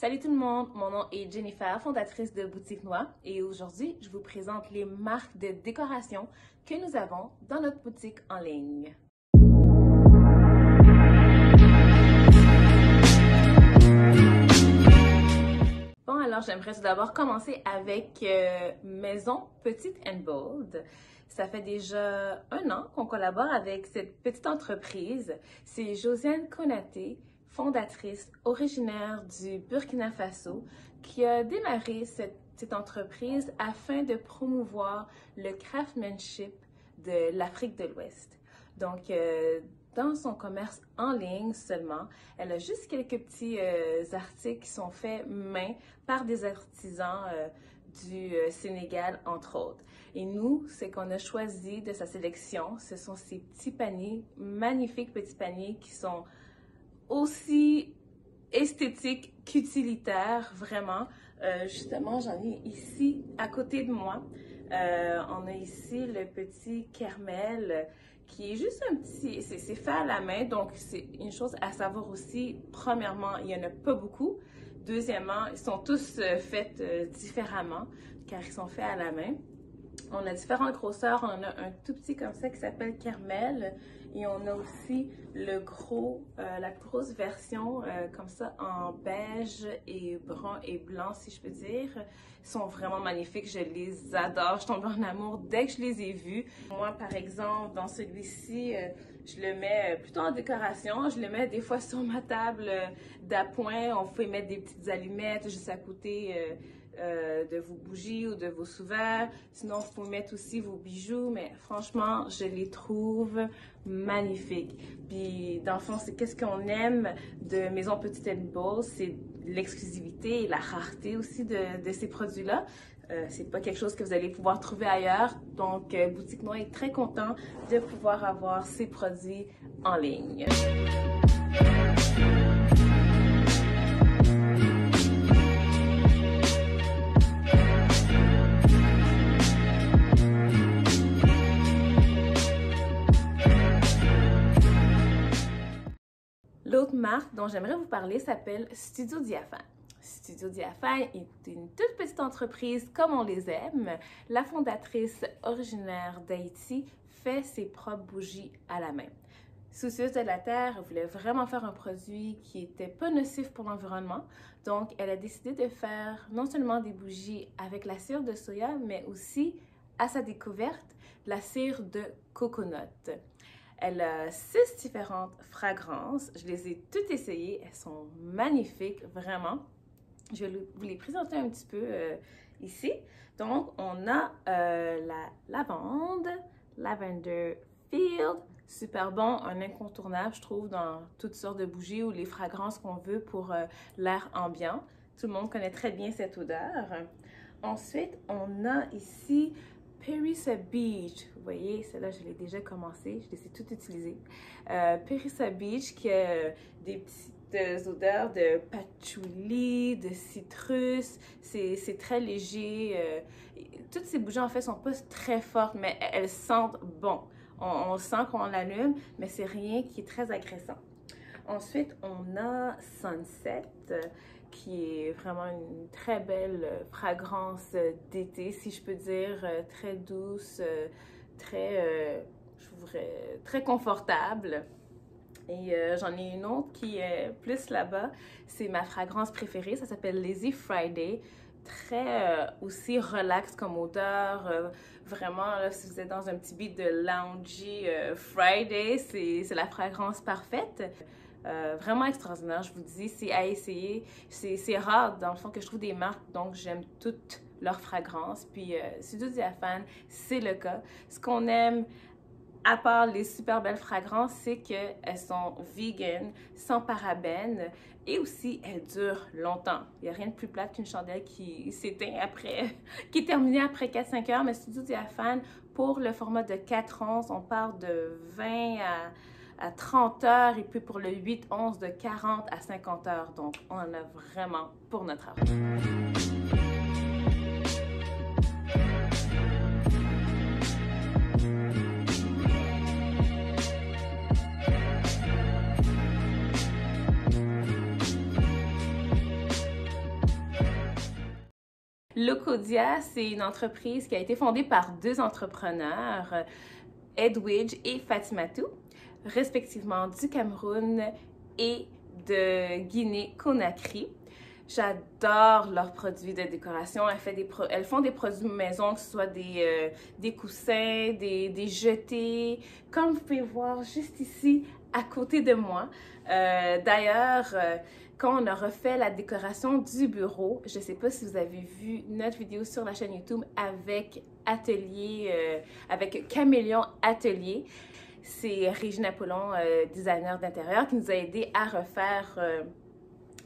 Salut tout le monde, mon nom est Jennifer, fondatrice de Boutique Noix et aujourd'hui, je vous présente les marques de décoration que nous avons dans notre boutique en ligne. Bon, alors j'aimerais tout d'abord commencer avec Maison Petite and Bold. Ça fait déjà 1 an qu'on collabore avec cette petite entreprise. C'est Josiane Konaté, fondatrice originaire du Burkina Faso, qui a démarré cette entreprise afin de promouvoir le craftsmanship de l'Afrique de l'Ouest. Donc, dans son commerce en ligne seulement, elle a juste quelques petits articles qui sont faits main par des artisans du Sénégal, entre autres. Et nous, ce qu'on a choisi de sa sélection, ce sont ces petits paniers, magnifiques petits paniers qui sont aussi esthétiques qu'utilitaires, vraiment. Justement, j'en ai ici à côté de moi. On a ici le petit Kermel qui est juste un petit, c'est fait à la main, donc c'est une chose à savoir aussi. Premièrement, il n'y en a pas beaucoup. Deuxièmement, ils sont tous faits différemment car ils sont faits à la main. On a différentes grosseurs. On a un tout petit comme ça qui s'appelle Kermel. Et on a aussi la grosse version comme ça en beige et brun et blanc, si je peux dire. Ils sont vraiment magnifiques. Je les adore. Je tombe en amour dès que je les ai vus. Moi, par exemple, dans celui-ci, je le mets plutôt en décoration. Je le mets des fois sur ma table d'appoint. On peut mettre des petites allumettes juste à côté de vos bougies ou de vos sous-verres. Sinon, vous pouvez mettre aussi vos bijoux, mais franchement, je les trouve magnifiques. Puis, dans le fond, c'est qu'est-ce qu'on aime de Maison Petite and Bold, c'est l'exclusivité et la rareté aussi de ces produits-là. C'est pas quelque chose que vous allez pouvoir trouver ailleurs. Donc, Boutique Noix est très content de pouvoir avoir ces produits en ligne. L'autre marque dont j'aimerais vous parler s'appelle Studio Diaphane. Studio Diaphane est une toute petite entreprise comme on les aime. La fondatrice originaire d'Haïti fait ses propres bougies à la main. Soucieuse de la terre, elle voulait vraiment faire un produit qui n'était pas nocif pour l'environnement. Donc, elle a décidé de faire non seulement des bougies avec la cire de soya, mais aussi, à sa découverte, la cire de coconut. Elle a 6 différentes fragrances. Je les ai toutes essayées. Elles sont magnifiques, vraiment. Je vais vous les présenter un petit peu ici. Donc, on a la lavande, Lavender Field. Super bon, un incontournable, je trouve, dans toutes sortes de bougies ou les fragrances qu'on veut pour l'air ambiant. Tout le monde connaît très bien cette odeur. Ensuite, on a ici Perissa Beach, vous voyez, celle-là, je l'ai déjà commencé, je les ai toutes utilisées. Perissa Beach qui a des petites odeurs de patchouli, de citrus, c'est très léger. Toutes ces bougies, en fait, sont pas très fortes, mais elles sentent bon. On sent qu'on l'allume, mais c'est rien qui est très agressant. Ensuite, on a Sunset, qui est vraiment une très belle fragrance d'été, si je peux dire, très douce, très confortable. Et j'en ai une autre qui est plus là-bas, c'est ma fragrance préférée, ça s'appelle Lazy Friday. Très aussi relax comme odeur, vraiment là, si vous êtes dans un petit beat de loungy Friday, c'est la fragrance parfaite. Vraiment extraordinaire, je vous dis, c'est à essayer. C'est rare, dans le fond, que je trouve des marques, donc j'aime toutes leurs fragrances. Puis, Studio Diaphane, c'est le cas. Ce qu'on aime, à part les super belles fragrances, c'est qu'elles sont vegan, sans parabènes, et aussi, elles durent longtemps. Il n'y a rien de plus plate qu'une chandelle qui s'éteint après, qui est terminée après 4-5 heures, mais Studio Diaphane, pour le format de 4 onces, on part de 20 à 30 heures et puis pour le 8-11 de 40 à 50 heures. Donc, on en a vraiment pour notre argent. Locodia, c'est une entreprise qui a été fondée par deux entrepreneurs, Edwidge et Fatimatou, respectivement du Cameroun et de Guinée-Conakry. J'adore leurs produits de décoration. Elles font des produits maison, que ce soit des coussins, des jetés, comme vous pouvez voir juste ici à côté de moi. D'ailleurs, quand on a refait la décoration du bureau, je ne sais pas si vous avez vu notre vidéo sur la chaîne YouTube avec avec Caméléon Atelier. C'est Régine Apollon, designer d'intérieur, qui nous a aidé à refaire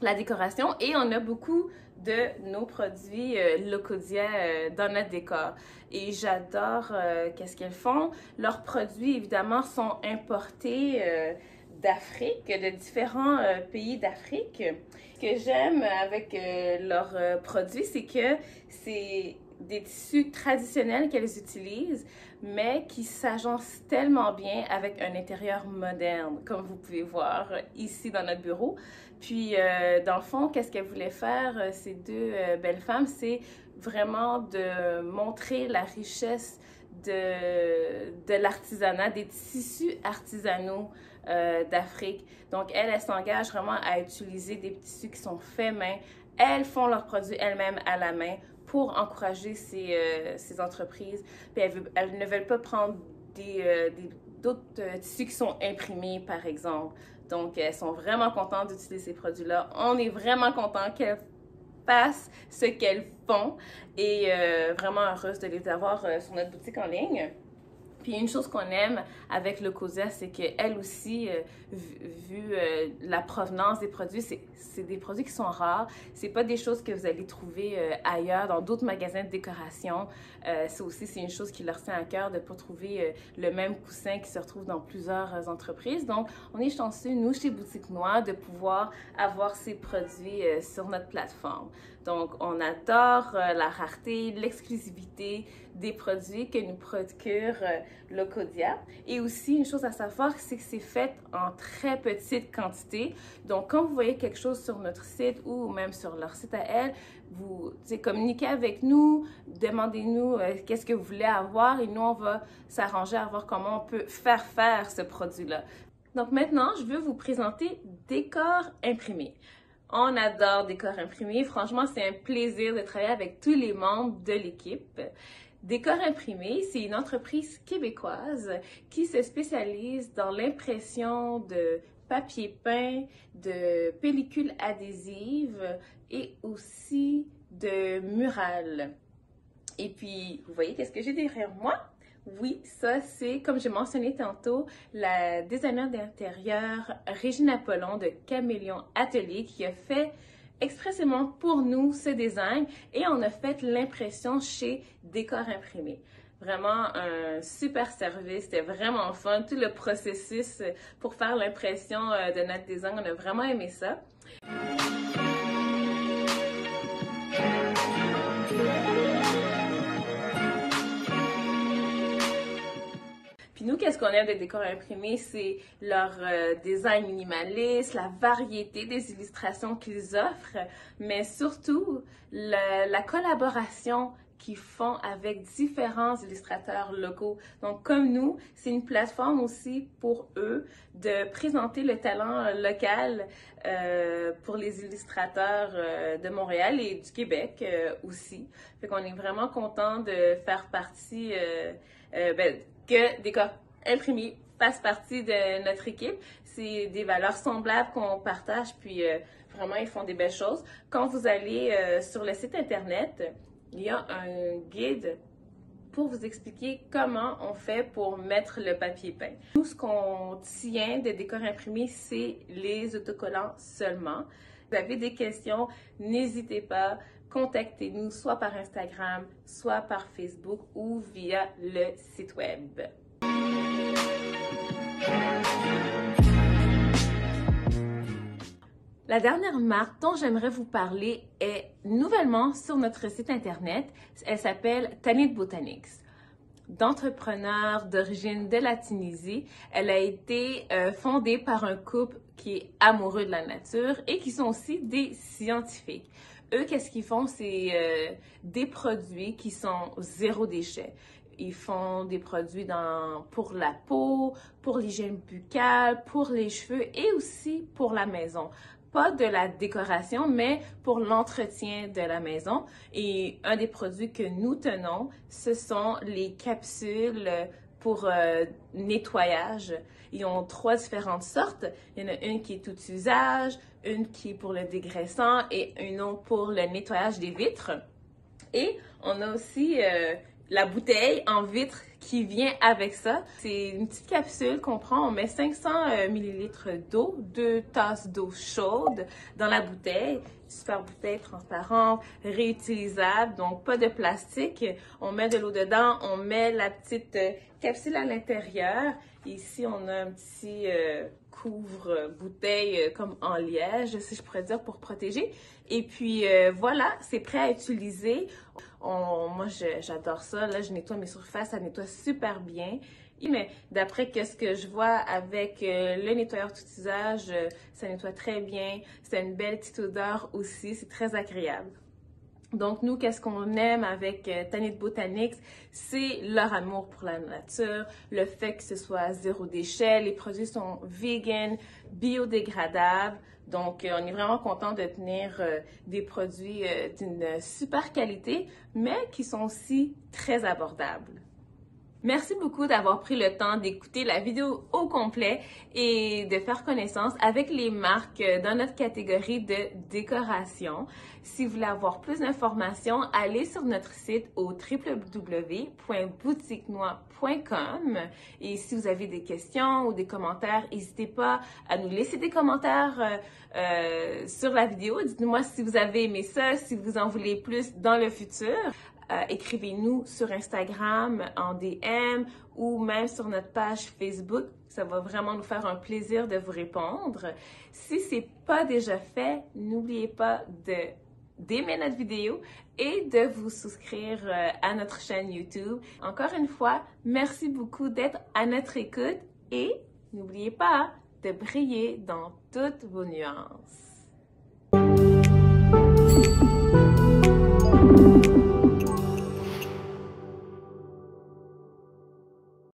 la décoration et on a beaucoup de nos produits Locodia dans notre décor. Et j'adore qu'est-ce qu'elles font. Leurs produits, évidemment, sont importés d'Afrique, de différents pays d'Afrique. Ce que j'aime avec leurs produits, c'est que c'est des tissus traditionnels qu'elles utilisent, mais qui s'agencent tellement bien avec un intérieur moderne, comme vous pouvez voir ici dans notre bureau. Puis, dans le fond, qu'est-ce qu'elles voulaient faire, ces deux belles femmes, c'est vraiment de montrer la richesse de l'artisanat, des tissus artisanaux d'Afrique. Donc, elles s'engagent vraiment à utiliser des tissus qui sont faits main. Elles font leurs produits elles-mêmes à la main pour encourager ces entreprises. Puis elles ne veulent pas prendre d'autres tissus qui sont imprimés, par exemple. Donc, elles sont vraiment contentes d'utiliser ces produits-là. On est vraiment content qu'elles fassent ce qu'elles font et vraiment heureuse de les avoir sur notre boutique en ligne. Puis une chose qu'on aime avec Locodia, c'est qu'elle aussi, vu la provenance des produits, c'est des produits qui sont rares. C'est pas des choses que vous allez trouver ailleurs, dans d'autres magasins de décoration. Ça aussi, c'est une chose qui leur tient à cœur de ne pas trouver le même coussin qui se retrouve dans plusieurs entreprises. Donc, on est chanceux, nous, chez Boutique Noire, de pouvoir avoir ces produits sur notre plateforme. Donc, on adore la rareté, l'exclusivité des produits que nous procure Locodia. Et aussi, une chose à savoir, c'est que c'est fait en très petite quantité. Donc, quand vous voyez quelque chose sur notre site ou même sur leur site à elles, vous communiquez avec nous, demandez-nous qu'est-ce que vous voulez avoir et nous, on va s'arranger à voir comment on peut faire ce produit-là. Donc, maintenant, je veux vous présenter Décor Imprimé. On adore Décor Imprimé. Franchement, c'est un plaisir de travailler avec tous les membres de l'équipe. Décor Imprimé, c'est une entreprise québécoise qui se spécialise dans l'impression de papier peint, de pellicules adhésives et aussi de murales. Et puis, vous voyez qu'est-ce que j'ai derrière moi? Oui, ça c'est, comme j'ai mentionné tantôt, la designer d'intérieur Régine Apollon de Caméléon Atelier qui a fait expressément pour nous ce design et on a fait l'impression chez Décor Imprimé. Vraiment un super service, c'était vraiment fun. Tout le processus pour faire l'impression de notre design, on a vraiment aimé ça. Puis nous, qu'est-ce qu'on aime de Décor Imprimé, c'est leur design minimaliste, la variété des illustrations qu'ils offrent, mais surtout la collaboration qu'ils font avec différents illustrateurs locaux. Donc, comme nous, c'est une plateforme aussi pour eux de présenter le talent local pour les illustrateurs de Montréal et du Québec aussi. Fait qu'on est vraiment content de faire partie que Décor Imprimé fasse partie de notre équipe. C'est des valeurs semblables qu'on partage, puis vraiment, ils font des belles choses. Quand vous allez sur le site Internet, il y a un guide pour vous expliquer comment on fait pour mettre le papier peint. Nous, ce qu'on tient de Décor Imprimé, c'est les autocollants seulement. Vous avez des questions, n'hésitez pas, contactez-nous soit par Instagram, soit par Facebook ou via le site web. La dernière marque dont j'aimerais vous parler est nouvellement sur notre site internet. Elle s'appelle Tanit Botanics. D'entrepreneur d'origine de la Tunisie, elle a été fondée par un couple qui est amoureux de la nature et qui sont aussi des scientifiques. Eux, qu'est-ce qu'ils font? C'est des produits qui sont zéro déchet. Ils font des produits pour la peau, pour l'hygiène buccale, pour les cheveux et aussi pour la maison. Pas de la décoration, mais pour l'entretien de la maison. Et un des produits que nous tenons, ce sont les capsules pour nettoyage. Ils ont 3 différentes sortes. Il y en a une qui est tout usage, une qui est pour le dégraissant et une autre pour le nettoyage des vitres. Et on a aussi la bouteille en vitre qui vient avec ça. C'est une petite capsule qu'on prend, on met 500 millilitres d'eau, 2 tasses d'eau chaude dans la bouteille. Super bouteille transparente, réutilisable, donc pas de plastique. On met de l'eau dedans, on met la petite capsule à l'intérieur. Ici, on a un petit couvre-bouteille comme en liège, si je pourrais dire, pour protéger. Et puis voilà, c'est prêt à utiliser. Moi, j'adore ça. Là, je nettoie mes surfaces, ça nettoie super bien. Mais d'après ce que je vois avec le nettoyeur tout usage, ça nettoie très bien. C'est une belle petite odeur aussi, c'est très agréable. Donc, nous, qu'est-ce qu'on aime avec Tanit Botanics? C'est leur amour pour la nature, le fait que ce soit zéro déchet, les produits sont vegan, biodégradables. Donc, on est vraiment content de tenir des produits d'une super qualité, mais qui sont aussi très abordables. Merci beaucoup d'avoir pris le temps d'écouter la vidéo au complet et de faire connaissance avec les marques dans notre catégorie de décoration. Si vous voulez avoir plus d'informations, allez sur notre site au www.boutiquenois.com et si vous avez des questions ou des commentaires, n'hésitez pas à nous laisser des commentaires sur la vidéo. Dites-moi si vous avez aimé ça, si vous en voulez plus dans le futur. Écrivez-nous sur Instagram en DM ou même sur notre page Facebook. Ça va vraiment nous faire un plaisir de vous répondre. Si ce n'est pas déjà fait, n'oubliez pas d'aimer notre vidéo et de vous souscrire à notre chaîne YouTube. Encore une fois, merci beaucoup d'être à notre écoute et n'oubliez pas de briller dans toutes vos nuances.